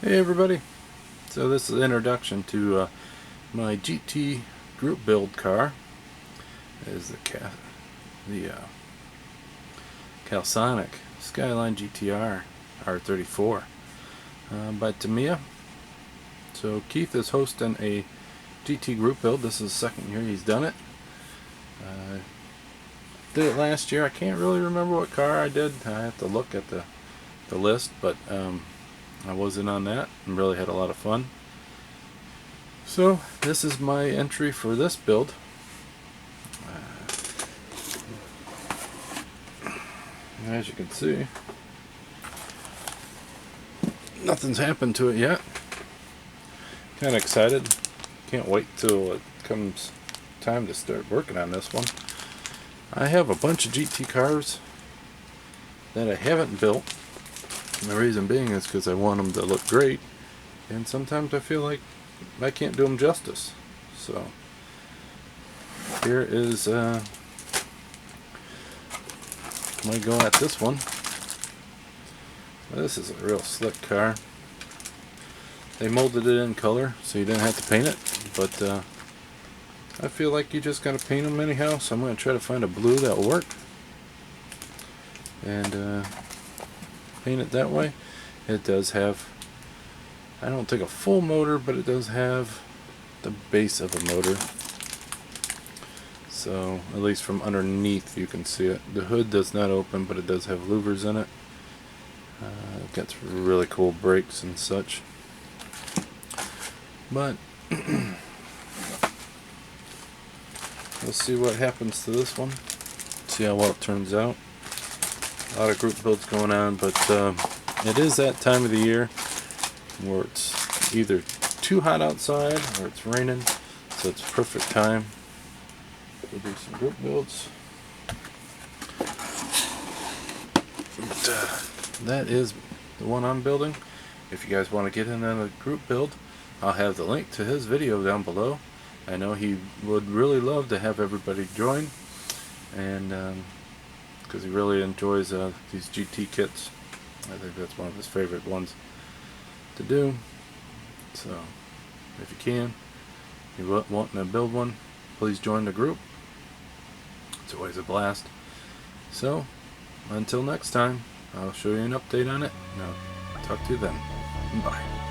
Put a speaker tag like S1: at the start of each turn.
S1: Hey everybody, so this is an introduction to my GT group build car. It is the Calsonic Skyline GTR R34 by Tamiya. So Keith is hosting a GT group build. This is the second year he's done it. Did it last year. I can't really remember what car I did. I have to look at the list, but I was in on that and really had a lot of fun. So this is my entry for this build. As you can see, nothing's happened to it yet. Kind of excited. Can't wait till it comes time to start working on this one. I have a bunch of GT cars that I haven't built. And the reason being is because I want them to look great, and sometimes I feel like I can't do them justice. So here is my go at this one. This is a real slick car. They molded it in color so you didn't have to paint it, but I feel like you just gotta paint them anyhow, so I'm going to try to find a blue that will work and paint it that way. It does have, I don't think a full motor, but it does have the base of a motor, so at least from underneath you can see it. The hood does not open, but it does have louvers in it. It gets really cool brakes and such, but we'll see what happens to this one, see how well it turns out. A lot of group builds going on, but it is that time of the year where it's either too hot outside or it's raining, so it's perfect time to do some group builds. But that is the one I'm building. If you guys want to get in on a group build, I'll have the link to his video down below. I know he would really love to have everybody join, and because he really enjoys these GT kits. I think that's one of his favorite ones to do. So if you can, you're wanting to build one, please join the group. It's always a blast. So until next time, I'll show you an update on it, and I'll talk to you then. Bye.